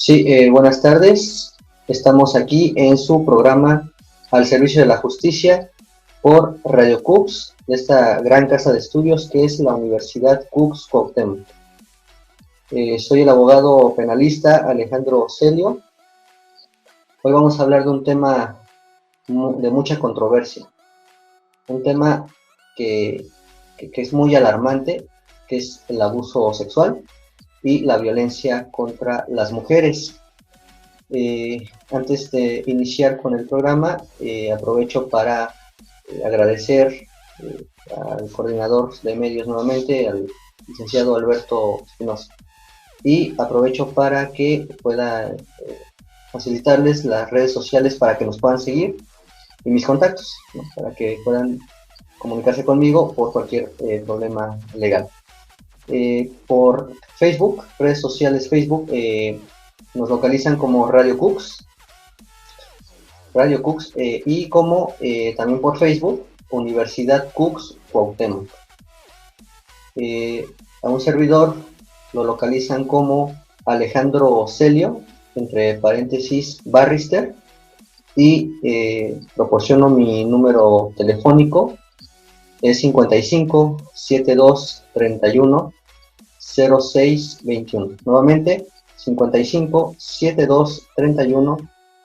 Sí, buenas tardes. Estamos aquí en su programa Al Servicio de la Justicia por Radio Cux, de esta gran casa de estudios que es la Universidad Cux Cuauhtémoc. Soy el abogado penalista Alejandro Celio. Hoy vamos a hablar de un tema de mucha controversia, un tema que es muy alarmante, que es el abuso sexual y la violencia contra las mujeres. Antes de iniciar con el programa, aprovecho para agradecer al coordinador de medios nuevamente, al licenciado Alberto Espinosa. Y aprovecho para que pueda facilitarles las redes sociales para que nos puedan seguir y mis contactos, ¿no? Para que puedan comunicarse conmigo por cualquier problema legal. Por Facebook, redes sociales Facebook, nos localizan como Radio Cux, y como también por Facebook, Universidad Cux Cuauhtémoc. A un servidor lo localizan como Alejandro Celio, entre paréntesis Barrister, y proporciono mi número telefónico, es 55 72 31 06 21. Nuevamente, 55 72 31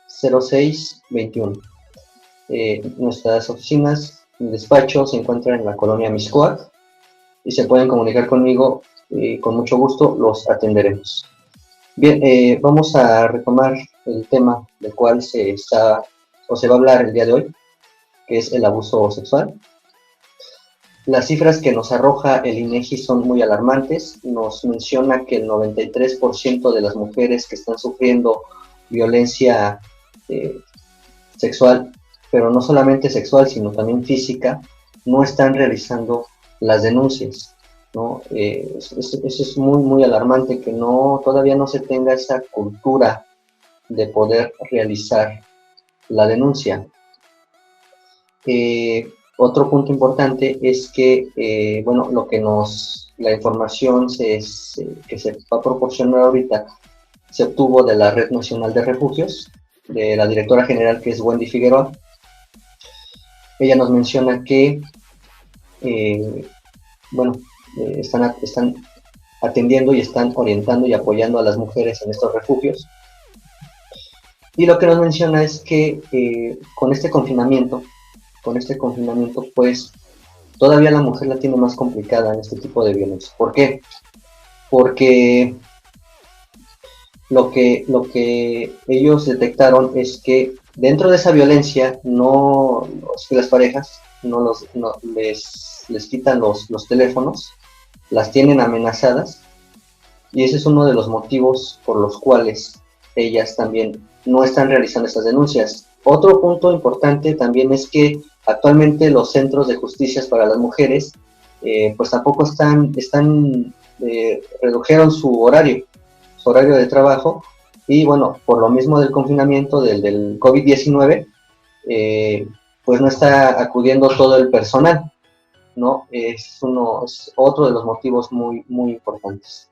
06 21. Nuestras oficinas y despacho se encuentran en la colonia Mixcoac y se pueden comunicar conmigo, con mucho gusto los atenderemos. Bien, vamos a retomar el tema del cual se va a hablar el día de hoy, que es el abuso sexual. Las cifras que nos arroja el INEGI son muy alarmantes. Nos menciona que el 93% de las mujeres que están sufriendo violencia sexual, pero no solamente sexual, sino también física, no están realizando las denuncias, ¿no? Eso es muy, muy alarmante, que todavía no se tenga esa cultura de poder realizar la denuncia. Otro punto importante es que, la información que se va a proporcionar ahorita se obtuvo de la Red Nacional de Refugios, de la directora general, que es Wendy Figueroa. Ella nos menciona que están atendiendo y están orientando y apoyando a las mujeres en estos refugios. Y lo que nos menciona es que con este confinamiento, pues todavía la mujer la tiene más complicada en este tipo de violencia. ¿Por qué? Porque lo que ellos detectaron es que dentro de esa violencia las parejas les quitan los teléfonos, las tienen amenazadas, y ese es uno de los motivos por los cuales ellas también no están realizando estas denuncias. Otro punto importante también es que actualmente los centros de justicia para las mujeres pues tampoco redujeron su horario de trabajo, y bueno, por lo mismo del confinamiento del COVID-19, pues no está acudiendo todo el personal, ¿no? Es otro de los motivos muy, muy importantes.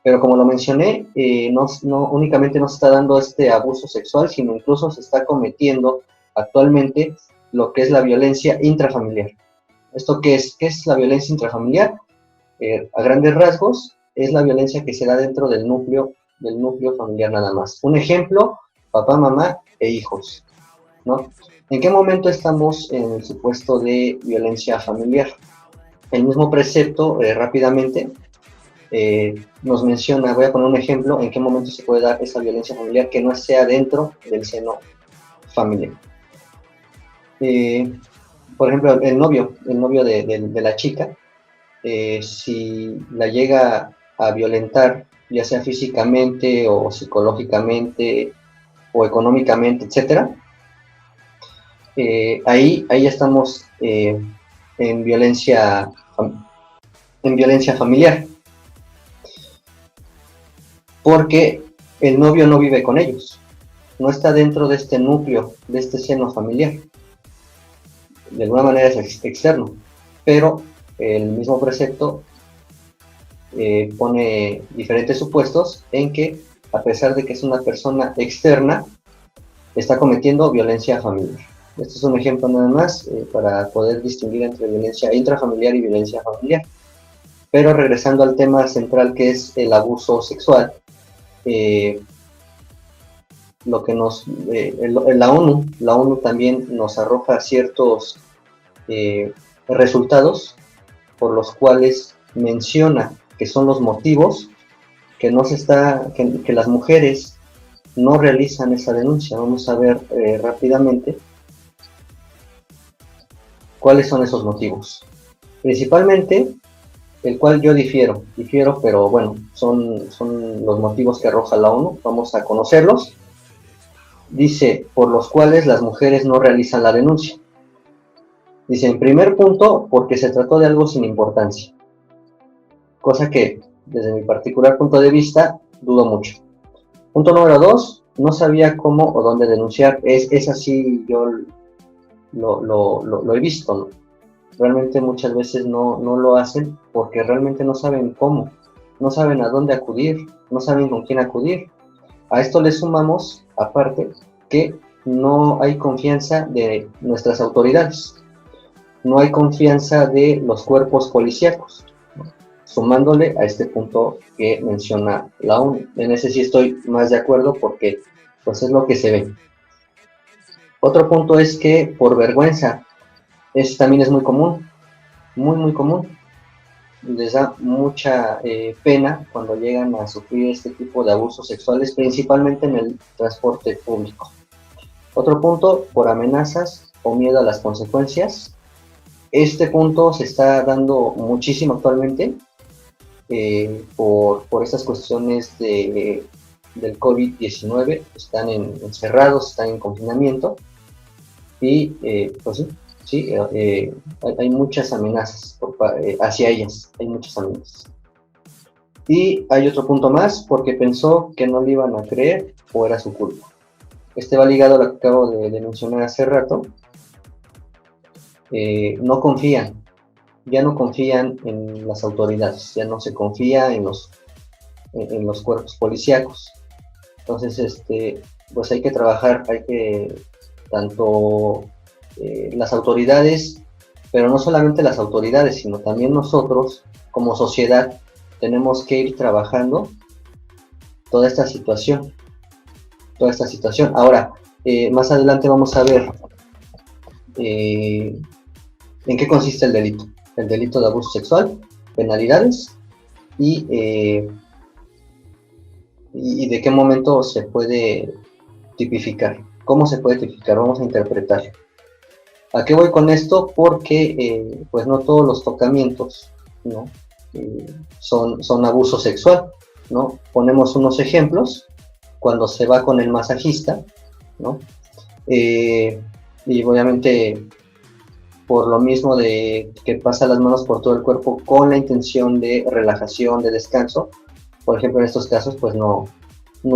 Pero como lo mencioné, no únicamente no se está dando este abuso sexual, sino incluso se está cometiendo actualmente lo que es la violencia intrafamiliar. ¿Esto qué es? ¿Qué es la violencia intrafamiliar? A grandes rasgos, es la violencia que se da dentro del núcleo familiar nada más. Un ejemplo, papá, mamá e hijos, ¿no? ¿En qué momento estamos en el supuesto de violencia familiar? El mismo precepto, rápidamente, nos menciona, voy a poner un ejemplo, en qué momento se puede dar esa violencia familiar que no sea dentro del seno familiar. Por ejemplo, el novio de la chica, si la llega a violentar, ya sea físicamente o psicológicamente o económicamente, etcétera, ahí ya estamos en violencia familiar, porque el novio no vive con ellos, no está dentro de este núcleo, de este seno familiar, de alguna manera es externo, pero el mismo precepto pone diferentes supuestos en que a pesar de que es una persona externa, está cometiendo violencia familiar. Este es un ejemplo nada más para poder distinguir entre violencia intrafamiliar y violencia familiar. Pero regresando al tema central, que es el abuso sexual, lo que la ONU también nos arroja ciertos resultados por los cuales menciona que son los motivos que las mujeres no realizan esa denuncia. Vamos a ver rápidamente cuáles son esos motivos. Principalmente, el cual yo difiero, pero bueno, son los motivos que arroja la ONU, vamos a conocerlos. Dice, por los cuales las mujeres no realizan la denuncia. Dice, en primer punto, porque se trató de algo sin importancia. Cosa que, desde mi particular punto de vista, dudo mucho. Punto número 2, no sabía cómo o dónde denunciar. Es así, yo lo he visto, ¿no? Realmente muchas veces no lo hacen porque realmente no saben cómo, no saben a dónde acudir, no saben con quién acudir. A esto le sumamos, aparte, que no hay confianza de nuestras autoridades, no hay confianza de los cuerpos policíacos, ¿no? Sumándole a este punto que menciona la ONU. En ese sí estoy más de acuerdo porque pues es lo que se ve. Otro punto es que por vergüenza, eso también es muy común, muy común. Les da mucha pena cuando llegan a sufrir este tipo de abusos sexuales, principalmente en el transporte público. Otro punto, por amenazas o miedo a las consecuencias. Este punto se está dando muchísimo actualmente por estas cuestiones del COVID-19. Están encerrados, están en confinamiento y pues sí, hay muchas amenazas hacia ellas, hay muchas amenazas. Y hay otro punto más, porque pensó que no le iban a creer o era su culpa. Este va ligado a lo que acabo de mencionar hace rato. No confían, ya no confían en las autoridades, ya no se confía en los cuerpos policíacos. Entonces, pues hay que trabajar, tanto las autoridades, pero no solamente las autoridades, sino también nosotros como sociedad tenemos que ir trabajando toda esta situación. Ahora, más adelante vamos a ver en qué consiste el delito de abuso sexual, penalidades y de qué momento se puede tipificar, cómo se puede tipificar, vamos a interpretarlo. ¿A qué voy con esto? Porque pues no todos los tocamientos, ¿no? Son abuso sexual, ¿no? Ponemos unos ejemplos, cuando se va con el masajista, ¿no? Y obviamente por lo mismo de que pasa las manos por todo el cuerpo con la intención de relajación, de descanso, por ejemplo en estos casos pues no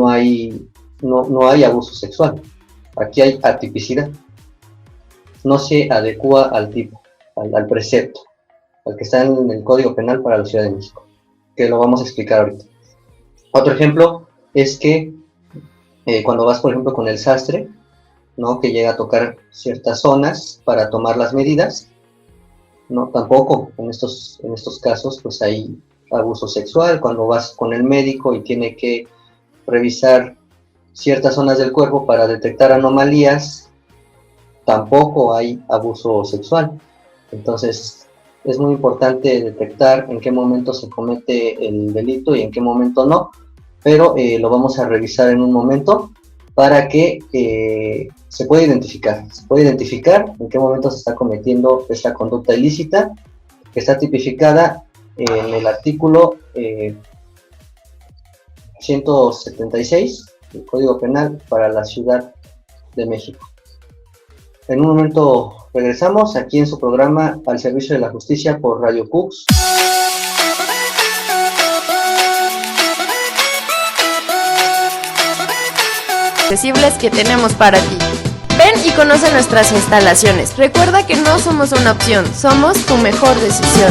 hay abuso sexual, aquí hay atipicidad. No se adecua al tipo, al precepto, al que está en el Código Penal para la Ciudad de México, que lo vamos a explicar ahorita. Otro ejemplo es que cuando vas, por ejemplo, con el sastre, ¿no? Que llega a tocar ciertas zonas para tomar las medidas, ¿no? Tampoco en estos casos pues hay abuso sexual. Cuando vas con el médico y tiene que revisar ciertas zonas del cuerpo para detectar anomalías, tampoco hay abuso sexual. Entonces es muy importante detectar en qué momento se comete el delito y en qué momento no, pero lo vamos a revisar en un momento para que se pueda identificar en qué momento se está cometiendo esta conducta ilícita, que está tipificada en el artículo 176 del Código Penal para la Ciudad de México. En un momento regresamos aquí en su programa Al Servicio de la Justicia por Radio Cux. Accesibles que tenemos para ti. Ven y conoce nuestras instalaciones. Recuerda que no somos una opción, somos tu mejor decisión.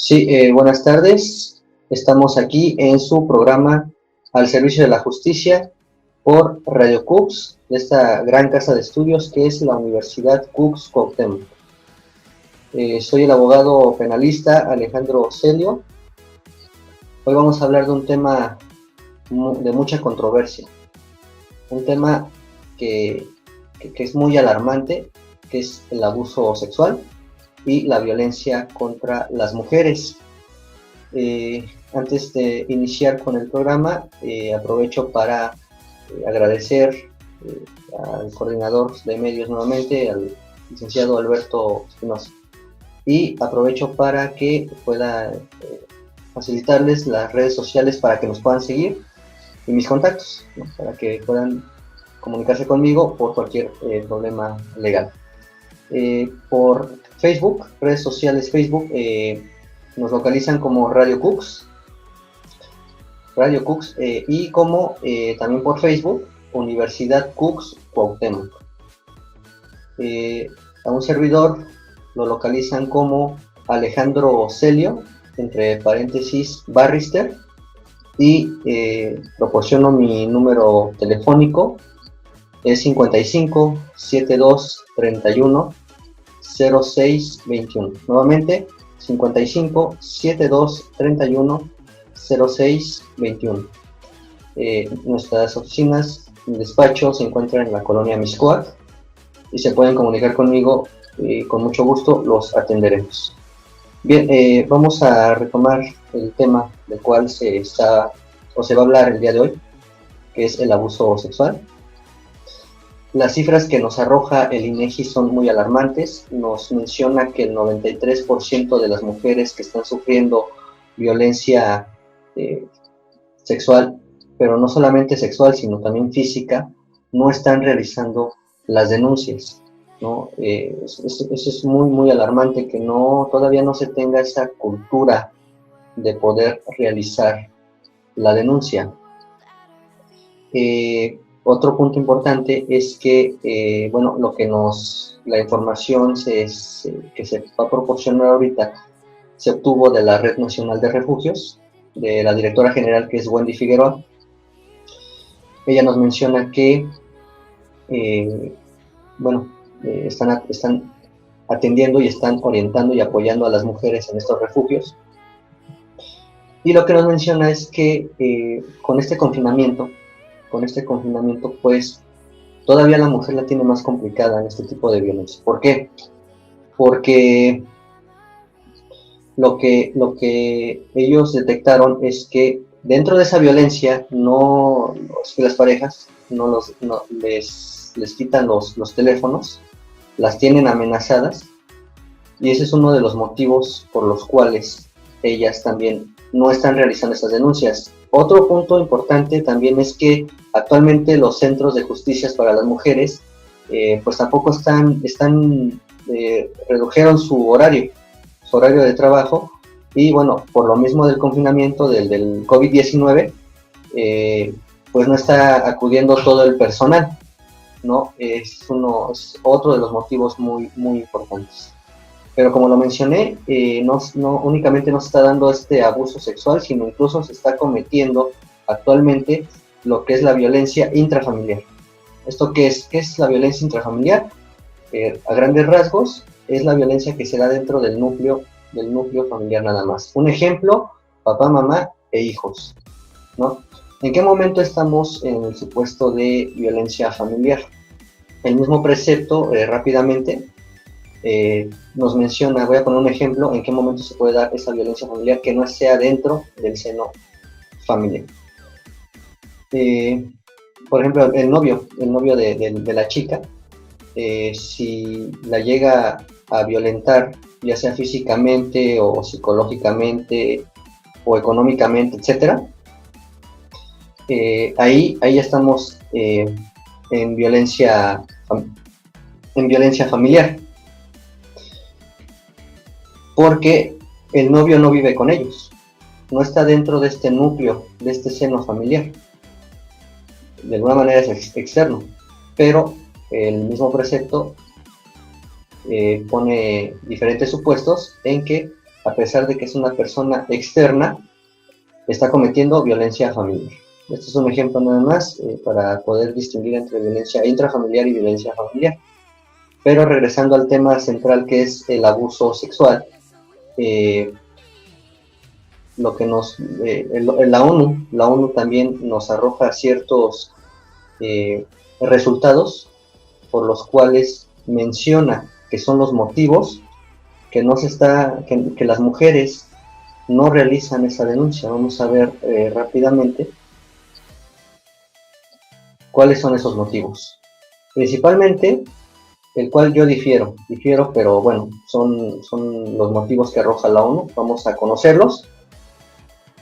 Sí, buenas tardes. Estamos aquí en su programa Al Servicio de la Justicia por Radio Cux, de esta gran casa de estudios que es la Universidad Cux Cuauhtémoc. Soy el abogado penalista Alejandro Celio. Hoy vamos a hablar de un tema de mucha controversia, un tema que es muy alarmante, que es el abuso sexual y la violencia contra las mujeres. Antes de iniciar con el programa, aprovecho para agradecer al coordinador de medios nuevamente, al licenciado Alberto Espinosa, y aprovecho para que pueda facilitarles las redes sociales para que nos puedan seguir y mis contactos, ¿no? Para que puedan comunicarse conmigo por cualquier problema legal. Por Facebook, redes sociales Facebook, nos localizan como Radio Cux, y como también por Facebook, Universidad Cux Cuauhtémoc. A un servidor lo localizan como Alejandro Celio, entre paréntesis Barrister, y proporciono mi número telefónico, es 55 72 31 06 21. Nuevamente, 55 72 31 06 21. Nuestras oficinas, mi despacho se encuentra en la colonia Miscoac y se pueden comunicar conmigo, con mucho gusto los atenderemos. Bien, vamos a retomar el tema del cual se va a hablar el día de hoy, que es el abuso sexual. Las cifras que nos arroja el INEGI son muy alarmantes. Nos menciona que el 93% de las mujeres que están sufriendo violencia sexual, pero no solamente sexual, sino también física, no están realizando las denuncias, ¿no? Eso es muy, muy alarmante, que todavía no se tenga esa cultura de poder realizar la denuncia. Otro punto importante es que, la información que se va a proporcionar ahorita se obtuvo de la Red Nacional de Refugios, de la directora general, que es Wendy Figueroa. Ella nos menciona que están atendiendo y están orientando y apoyando a las mujeres en estos refugios. Y lo que nos menciona es que con este confinamiento, pues todavía la mujer la tiene más complicada en este tipo de violencia. ¿Por qué? Porque lo que ellos detectaron es que dentro de esa violencia las parejas les quitan los teléfonos, las tienen amenazadas, y ese es uno de los motivos por los cuales ellas también no están realizando estas denuncias. Otro punto importante también es que actualmente los centros de justicia para las mujeres pues tampoco redujeron su horario de trabajo, y bueno, por lo mismo del confinamiento del COVID-19, pues no está acudiendo todo el personal, ¿no? Es otro de los motivos muy, muy importantes. Pero como lo mencioné, no únicamente no se está dando este abuso sexual, sino incluso se está cometiendo actualmente lo que es la violencia intrafamiliar. ¿Esto qué es? ¿Qué es la violencia intrafamiliar? A grandes rasgos, es la violencia que se da dentro del núcleo familiar nada más. Un ejemplo, papá, mamá e hijos, ¿no? ¿En qué momento estamos en el supuesto de violencia familiar? El mismo precepto, rápidamente, nos menciona, voy a poner un ejemplo, en qué momento se puede dar esa violencia familiar que no sea dentro del seno familiar. Por ejemplo, el novio de la chica, si la llega a violentar, ya sea físicamente o psicológicamente o económicamente, etcétera, ahí ya estamos en violencia familiar, porque el novio no vive con ellos, no está dentro de este núcleo, de este seno familiar, de alguna manera es externo, pero el mismo precepto pone diferentes supuestos en que a pesar de que es una persona externa, está cometiendo violencia familiar. Este es un ejemplo nada más para poder distinguir entre violencia intrafamiliar y violencia familiar. Pero regresando al tema central, que es el abuso sexual, lo que la ONU también nos arroja ciertos resultados por los cuales menciona que son los motivos que las mujeres no realizan esa denuncia. Vamos a ver rápidamente cuáles son esos motivos. Principalmente, el cual yo difiero, pero bueno, son los motivos que arroja la ONU, vamos a conocerlos.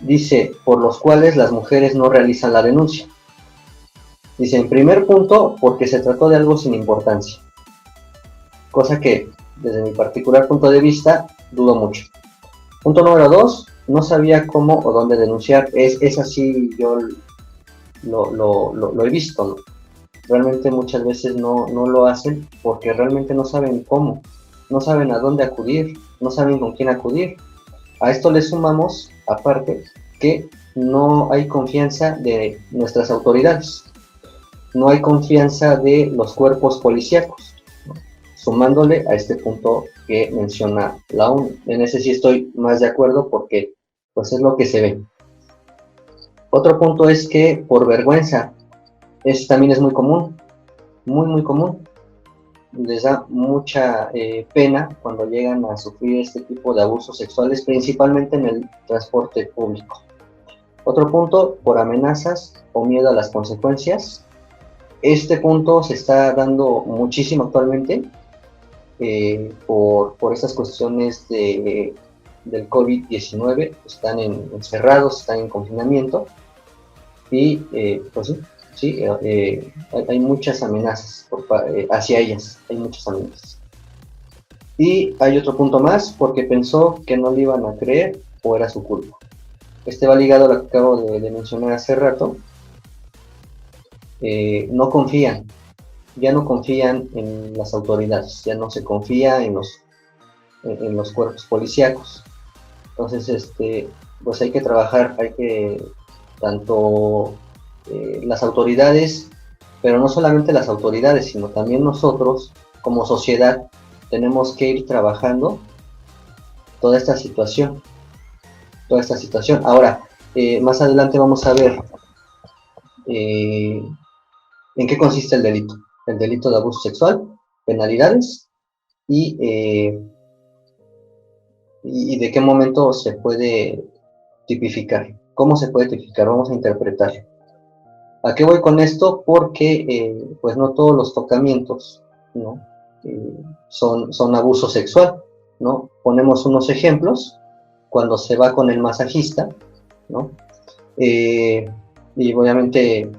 Dice, por los cuales las mujeres no realizan la denuncia. Dice, en primer punto, porque se trató de algo sin importancia. Cosa que, desde mi particular punto de vista, dudo mucho. Punto número 2, no sabía cómo o dónde denunciar. Es así, yo lo he visto, ¿no? Realmente muchas veces no lo hacen porque realmente no saben cómo, no saben a dónde acudir, no saben con quién acudir. A esto le sumamos, aparte, que no hay confianza de nuestras autoridades, no hay confianza de los cuerpos policíacos, ¿no? Sumándole a este punto que menciona la ONU. En ese sí estoy más de acuerdo porque pues es lo que se ve. Otro punto es que por vergüenza, también es muy común, muy común. Les da mucha pena cuando llegan a sufrir este tipo de abusos sexuales, principalmente en el transporte público. Otro punto, por amenazas o miedo a las consecuencias. Este punto se está dando muchísimo actualmente por estas cuestiones del COVID-19. Están encerrados, están en confinamiento y pues sí, hay muchas amenazas hacia ellas, hay muchas amenazas. Y hay otro punto más, porque pensó que no le iban a creer o era su culpa. Este va ligado a lo que acabo de mencionar hace rato. No confían, ya no confían en las autoridades, ya no se confía en los cuerpos policíacos. Entonces, pues hay que trabajar, tanto las autoridades, pero no solamente las autoridades, sino también nosotros como sociedad tenemos que ir trabajando toda esta situación. Ahora, más adelante vamos a ver en qué consiste el delito de abuso sexual, penalidades y de qué momento se puede tipificar. ¿Cómo se puede tipificar? Vamos a interpretarlo. ¿A qué voy con esto? Porque pues no todos los tocamientos, ¿no? Son abuso sexual, ¿no? Ponemos unos ejemplos. Cuando se va con el masajista, ¿no? Y obviamente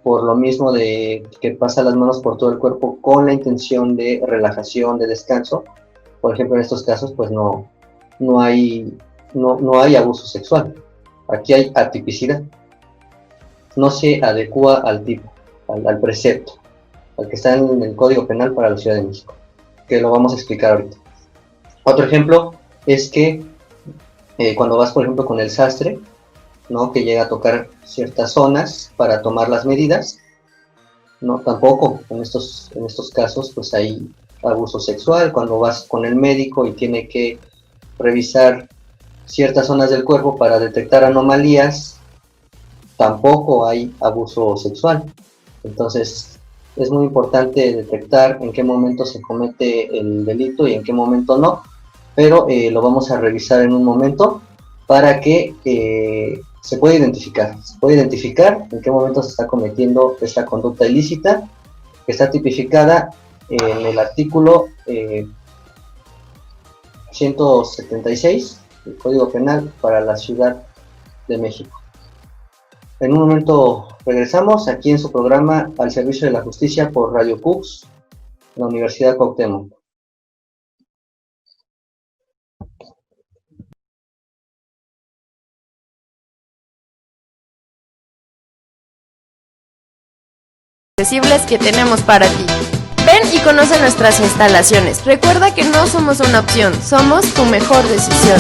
por lo mismo de que pasa las manos por todo el cuerpo con la intención de relajación, de descanso. Por ejemplo, en estos casos pues no hay abuso sexual. Aquí hay atipicidad. No se adecua al tipo, al precepto, al que está en el Código Penal para la Ciudad de México, que lo vamos a explicar ahorita. Otro ejemplo es que cuando vas, por ejemplo, con el sastre, ¿no? Que llega a tocar ciertas zonas para tomar las medidas, ¿no? Tampoco en estos casos pues hay abuso sexual. Cuando vas con el médico y tiene que revisar ciertas zonas del cuerpo para detectar anomalías, tampoco hay abuso sexual. Entonces es muy importante detectar en qué momento se comete el delito y en qué momento no, pero lo vamos a revisar en un momento para que se pueda identificar en qué momento se está cometiendo esta conducta ilícita, que está tipificada en el artículo 176 del Código Penal para la Ciudad de México. En un momento regresamos aquí en su programa Al Servicio de la Justicia por Radio Cux, la Universidad Cuauhtémoc. Accesibles que tenemos para ti. Ven Ven y conoce nuestras instalaciones. Recuerda que no somos una opción, somos tu mejor decisión.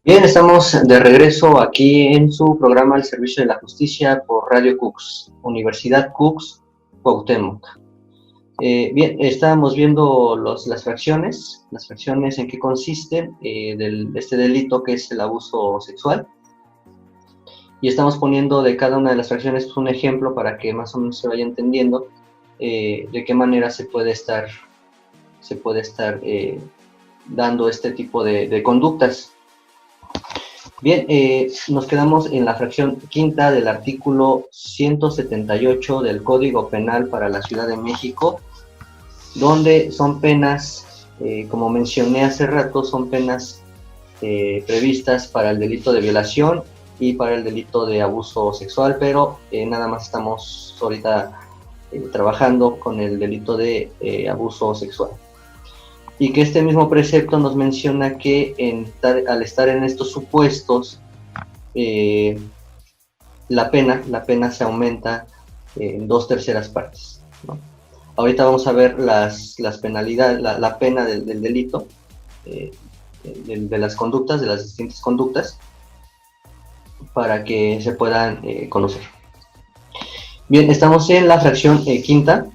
Bien, estamos de regreso aquí en su programa El Servicio de la Justicia por Radio Cux, Universidad Cux, Cuauhtémoc. Bien, estábamos viendo las fracciones en qué consisten de este delito que es el abuso sexual. Y estamos poniendo de cada una de las fracciones un ejemplo para que más o menos se vaya entendiendo de qué manera se puede estar dando este tipo de conductas. Bien, nos quedamos en la fracción quinta del artículo 178 del Código Penal para la Ciudad de México, donde son penas, como mencioné hace rato, son penas previstas para el delito de violación y para el delito de abuso sexual, pero nada más estamos ahorita trabajando con el delito de abuso sexual. Y que este mismo precepto nos menciona que al estar en estos supuestos, la pena se aumenta en 2/3 partes, ¿no? Ahorita vamos a ver las penalidades, la pena del delito, de las conductas, de las distintas conductas, para que se puedan conocer. Bien, estamos en la fracción quinta.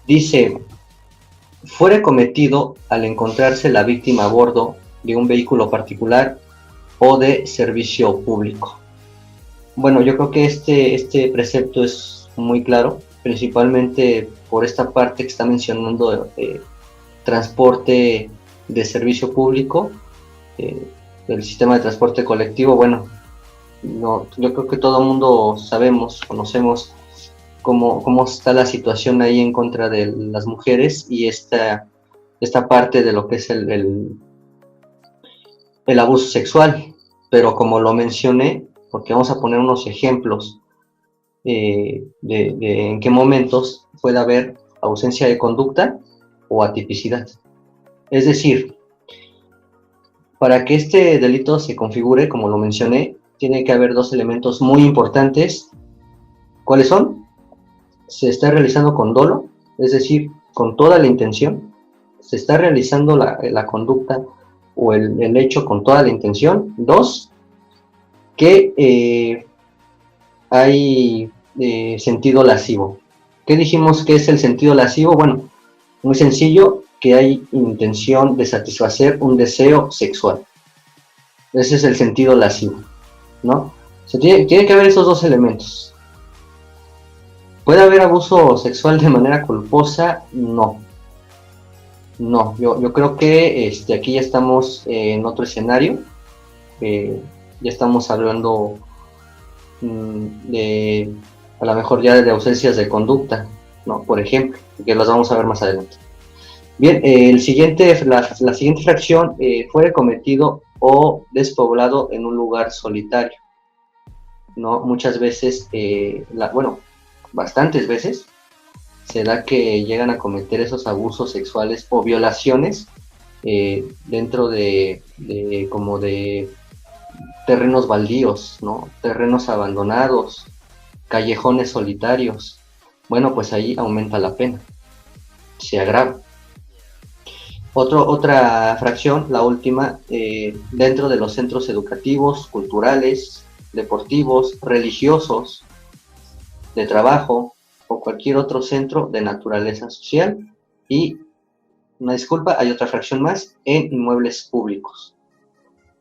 Dice: fuere cometido al encontrarse la víctima a bordo de un vehículo particular o de servicio público. Bueno, yo creo que este precepto es muy claro, principalmente por esta parte que está mencionando transporte de servicio público, del sistema de transporte colectivo. Bueno, no, yo creo que todo el mundo conocemos cómo está la situación ahí en contra de las mujeres y esta parte de lo que es el abuso sexual. Pero como lo mencioné, porque vamos a poner unos ejemplos de en qué momentos puede haber ausencia de conducta o atipicidad. Es decir, para que este delito se configure, como lo mencioné, tiene que haber dos elementos muy importantes. ¿Cuáles son? Se está realizando con dolo, es decir, con toda la intención. Se está realizando la conducta o el hecho con toda la intención. 2, que hay sentido lascivo. ¿Qué dijimos que es el sentido lascivo? Bueno, muy sencillo, que hay intención de satisfacer un deseo sexual. Ese es el sentido lascivo, ¿no? Tiene que haber esos dos elementos. ¿Puede haber abuso sexual de manera culposa? No. Yo creo que aquí ya estamos en otro escenario. Ya estamos hablando a lo mejor ya de ausencias de conducta, ¿no? Por ejemplo, que las vamos a ver más adelante. Bien, la siguiente fracción, fuere cometido o despoblado en un lugar solitario, ¿no? Muchas veces, bastantes veces, se da que llegan a cometer esos abusos sexuales o violaciones dentro de terrenos baldíos, ¿no? Terrenos abandonados, callejones solitarios. Bueno, pues ahí aumenta la pena, se agrava. Otra fracción, la última, dentro de los centros educativos, culturales, deportivos, religiosos, de trabajo o cualquier otro centro de naturaleza social. Y, una disculpa, hay otra fracción más, en inmuebles públicos,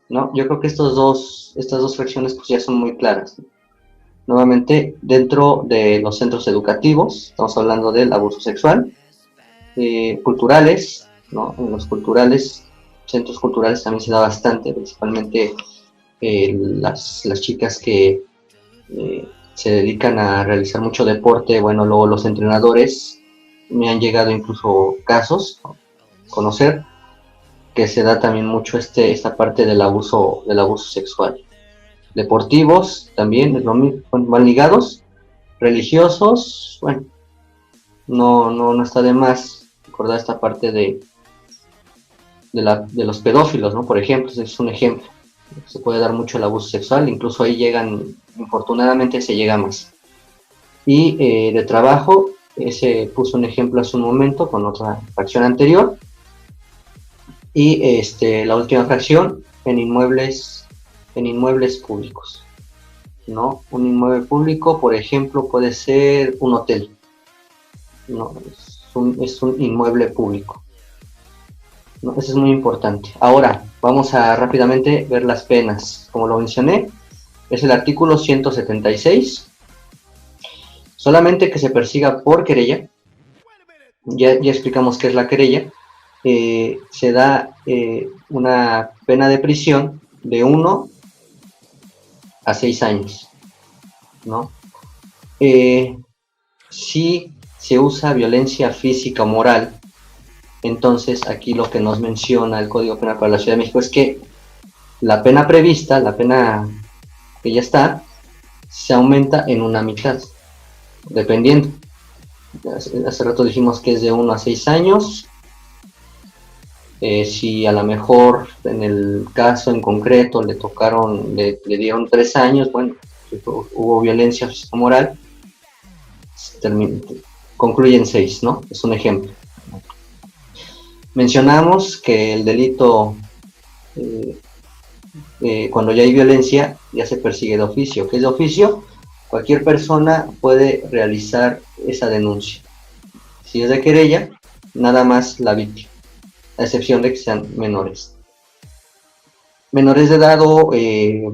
¿no? Yo creo que estas dos fracciones pues ya son muy claras, ¿no? Nuevamente, dentro de los centros educativos, estamos hablando del abuso sexual, culturales, ¿no? En los centros culturales también se da bastante, principalmente las chicas que se dedican a realizar mucho deporte. Bueno, luego los entrenadores, me han llegado incluso casos, ¿no?, conocer, que se da también mucho esta parte del abuso sexual. Deportivos también es lo mismo, van ligados. Religiosos, bueno, no está de más recordar esta parte de los pedófilos, ¿no? Por ejemplo, ese es un ejemplo. Se puede dar mucho el abuso sexual, incluso ahí llegan, infortunadamente se llega más. Y de trabajo, ese puso un ejemplo hace un momento con otra fracción anterior. Y la última fracción en inmuebles públicos, ¿no? Un inmueble público, por ejemplo, puede ser un hotel, ¿no? Es un inmueble público, ¿no? Eso es muy importante. Ahora, vamos a rápidamente ver las penas. Como lo mencioné, es el artículo 176. Solamente que se persiga por querella. Ya explicamos qué es la querella. Se da una pena de prisión de 1 a 6 años, ¿no? Si se usa violencia física o moral, entonces aquí lo que nos menciona el Código Penal para la Ciudad de México es que la pena prevista, la pena que ya está, se aumenta en una mitad, dependiendo. Hace rato dijimos que es de 1 a 6 años. Si a lo mejor en el caso en concreto le dieron 3 años, bueno, hubo violencia física moral, concluye en 6, ¿no? Es un ejemplo. Mencionamos que el delito, cuando ya hay violencia, ya se persigue de oficio. ¿Qué es de oficio? Cualquier persona puede realizar esa denuncia. Si es de querella, nada más la víctima, a excepción de que sean menores. Menores de edad o que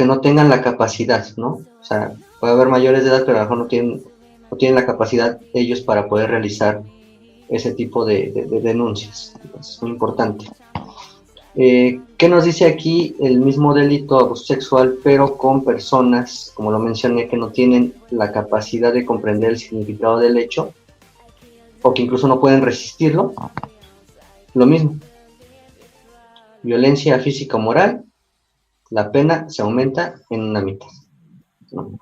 no tengan la capacidad, ¿no? O sea, puede haber mayores de edad, pero a lo mejor no tienen la capacidad ellos para poder realizar ese tipo de denuncias. Es muy importante. ¿Qué nos dice aquí el mismo delito, abuso sexual, pero con personas, como lo mencioné, que no tienen la capacidad de comprender el significado del hecho, o que incluso no pueden resistirlo? Lo mismo. Violencia física o moral, la pena se aumenta en una mitad, ¿no?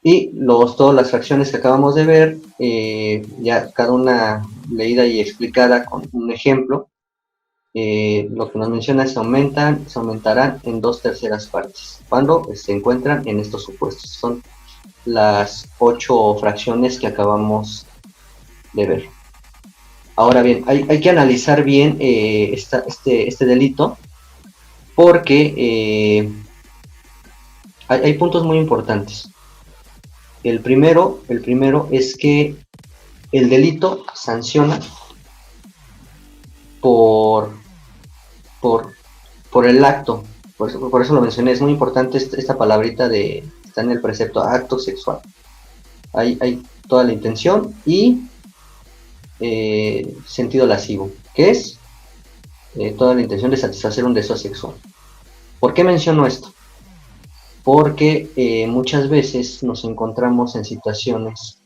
Y todas las fracciones que acabamos de ver, ya cada una leída y explicada con un ejemplo, lo que nos menciona se aumentarán en 2/3 partes, cuando se encuentran en estos supuestos. Son las 8 fracciones que acabamos de ver. Ahora bien, hay que analizar bien este delito, porque hay puntos muy importantes. El primero es que el delito sanciona por el acto. Por eso lo mencioné, es muy importante esta palabrita está en el precepto, acto sexual. Hay toda la intención y sentido lascivo, que es toda la intención de satisfacer un deseo sexual. ¿Por qué menciono esto? Porque muchas veces nos encontramos en situaciones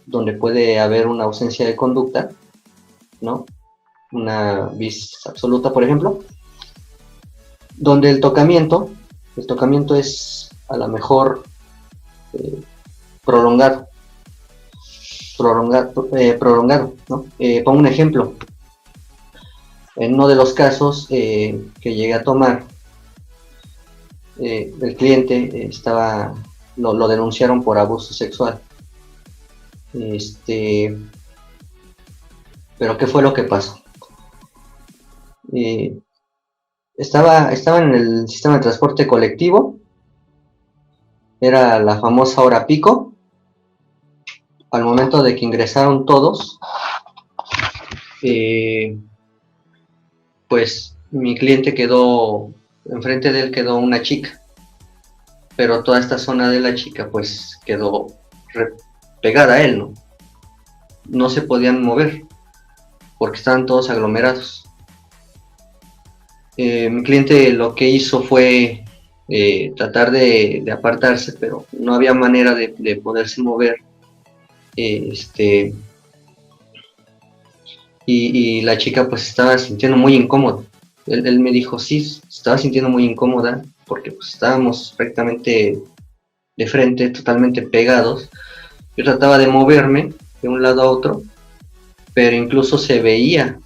donde puede haber una ausencia de conducta, ¿no? Una vis absoluta, por ejemplo, donde el tocamiento es a lo mejor prolongado, ¿no? Pongo un ejemplo. En uno de los casos que llegué a tomar, el cliente lo denunciaron por abuso sexual. Pero ¿qué fue lo que pasó? Estaba en el sistema de transporte colectivo, era la famosa hora pico. Al momento de que ingresaron todos, pues mi cliente enfrente de él quedó una chica, pero toda esta zona de la chica pues quedó pegada a él, no se podían mover porque estaban todos aglomerados. Mi cliente lo que hizo fue tratar de apartarse, pero no había manera de poderse mover. Y la chica pues estaba sintiendo muy incómoda. Él me dijo, sí, estaba sintiendo muy incómoda porque pues estábamos prácticamente de frente, totalmente pegados. Yo trataba de moverme de un lado a otro pero incluso se veía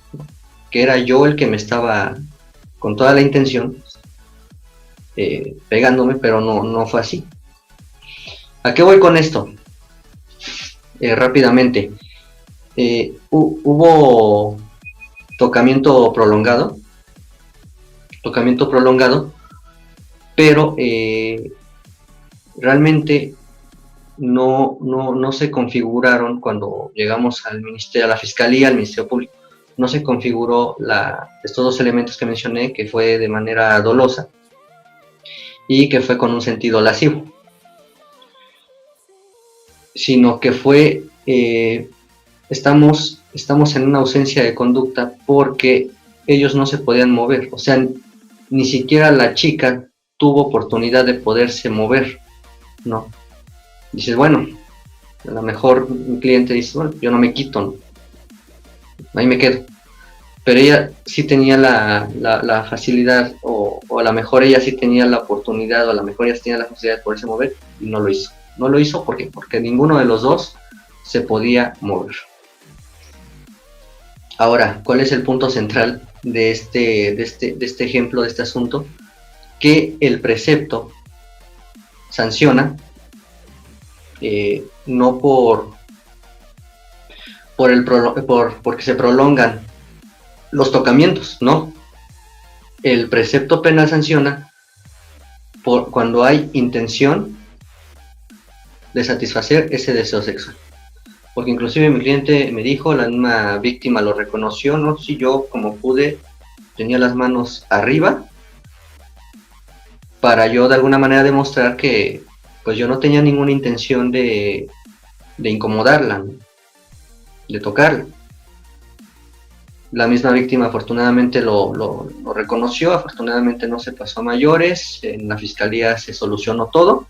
que era yo el que me estaba, con toda la intención, pegándome, pero no fue así. ¿A qué voy con esto? Rápidamente, hubo tocamiento prolongado, pero realmente no se configuraron cuando llegamos al ministerio, a la fiscalía, al Ministerio Público, no se configuró estos dos elementos que mencioné, que fue de manera dolosa y que fue con un sentido lascivo, sino que fue, estamos en una ausencia de conducta porque ellos no se podían mover, o sea, ni siquiera la chica tuvo oportunidad de poderse mover, ¿no? Dices, bueno, a lo mejor un cliente dice, bueno, yo no me quito, ¿no? Ahí me quedo. Pero ella sí tenía la facilidad, o a lo mejor ella sí tenía la oportunidad, o a lo mejor ella sí tenía la facilidad de poderse mover, y no lo hizo. No lo hizo porque ninguno de los dos se podía mover. Ahora, ¿cuál es el punto central de este ejemplo, de este asunto? Que el precepto sanciona, no porque se prolongan los tocamientos, no. El precepto penal sanciona cuando hay intención de satisfacer ese deseo sexual. Porque inclusive mi cliente me dijo, la misma víctima lo reconoció, no sé si yo como pude tenía las manos arriba para yo de alguna manera demostrar que pues yo no tenía ninguna intención de incomodarla, ¿no? De tocarla. La misma víctima afortunadamente lo reconoció, afortunadamente no se pasó a mayores, en la fiscalía se solucionó todo,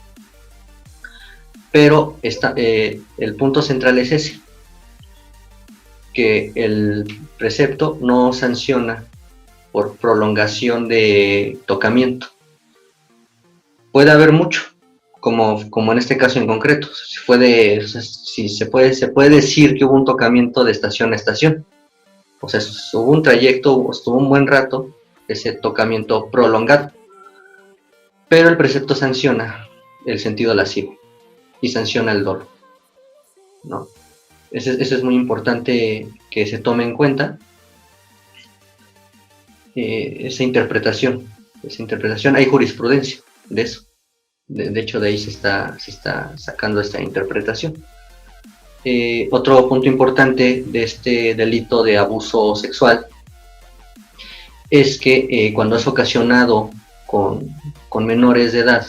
pero el punto central es ese, que el precepto no sanciona por prolongación de tocamiento. Puede haber mucho, como en este caso en concreto, si se puede decir que hubo un tocamiento de estación a estación. O sea, hubo un trayecto, estuvo un buen rato ese tocamiento prolongado. Pero el precepto sanciona el sentido lascivo y sanciona el dolo, ¿no? Eso es muy importante que se tome en cuenta, esa interpretación. Hay jurisprudencia de eso. De hecho, de ahí se está sacando esta interpretación. Otro punto importante de este delito de abuso sexual es que cuando es ocasionado con menores de edad,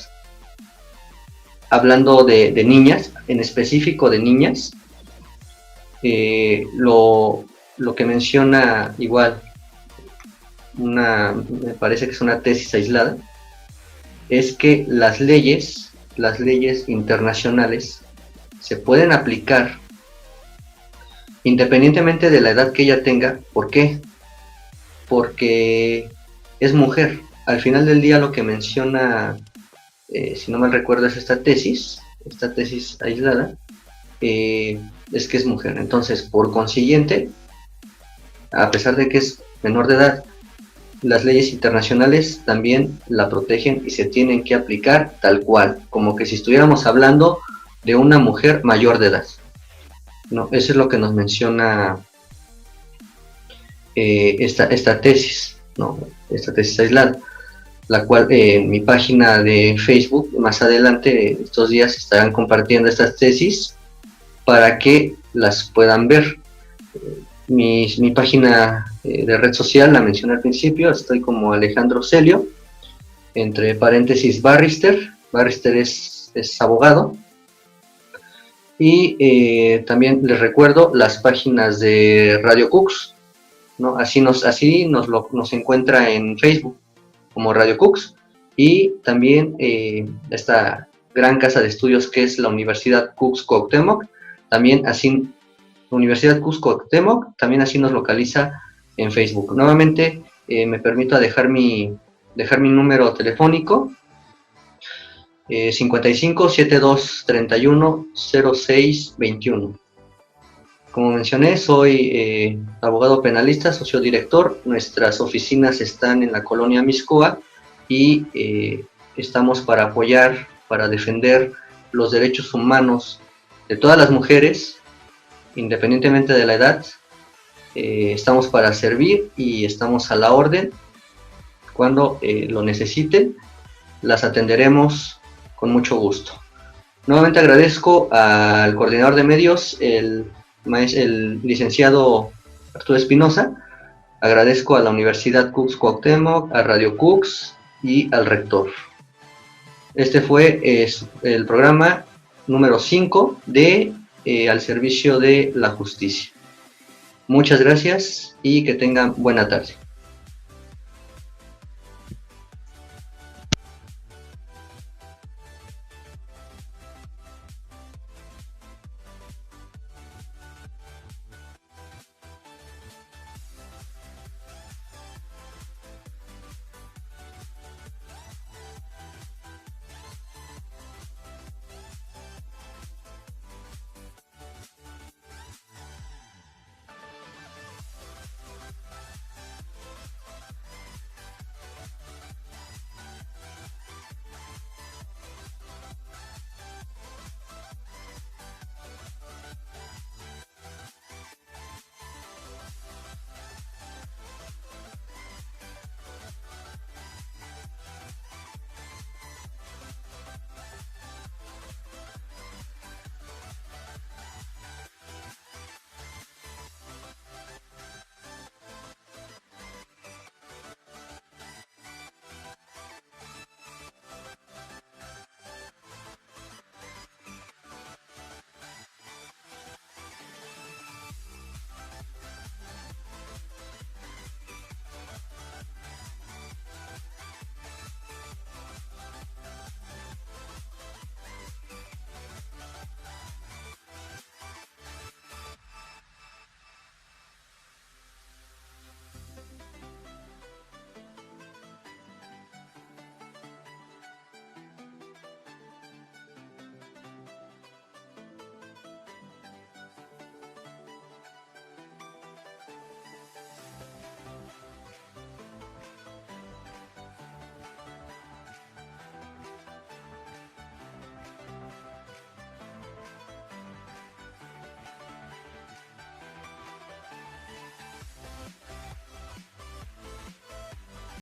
hablando de niñas, en específico de niñas, lo que menciona igual, me parece que es una tesis aislada, es que las leyes internacionales se pueden aplicar independientemente de la edad que ella tenga. ¿Por qué? Porque es mujer. Al final del día lo que menciona, si no mal recuerdo, es esta tesis aislada, es que es mujer. Entonces, por consiguiente, a pesar de que es menor de edad, las leyes internacionales también la protegen y se tienen que aplicar tal cual, como que si estuviéramos hablando de una mujer mayor de edad, ¿no? Eso es lo que nos menciona esta tesis, ¿no? Esta tesis aislada, la cual en mi página de Facebook, más adelante, estos días, estarán compartiendo estas tesis para que las puedan ver. Mi página de red social la mencioné al principio, estoy como Alejandro Celio, entre paréntesis Barrister es abogado, y también les recuerdo las páginas de Radio Cux, ¿no? Así nos encuentra en Facebook como Radio Cux, y también esta gran casa de estudios que es la Universidad Cux Cuauhtémoc, también así Universidad Cusco Cuauhtémoc, también así nos localiza en Facebook. Nuevamente me permito dejar mi número telefónico, 55 72 31 06 21. Como mencioné, soy abogado penalista, sociodirector. Nuestras oficinas están en la colonia Mixcoa y estamos para apoyar, para defender los derechos humanos de todas las mujeres, independientemente de la edad. Estamos para servir y estamos a la orden. Cuando lo necesiten, las atenderemos con mucho gusto. Nuevamente agradezco al coordinador de medios, el licenciado Arturo Espinosa. Agradezco a la Universidad Cux Cuauhtémoc, a Radio Cux y al rector. Este fue el programa número 5 de Al Servicio de la Justicia. Muchas gracias y que tengan buena tarde.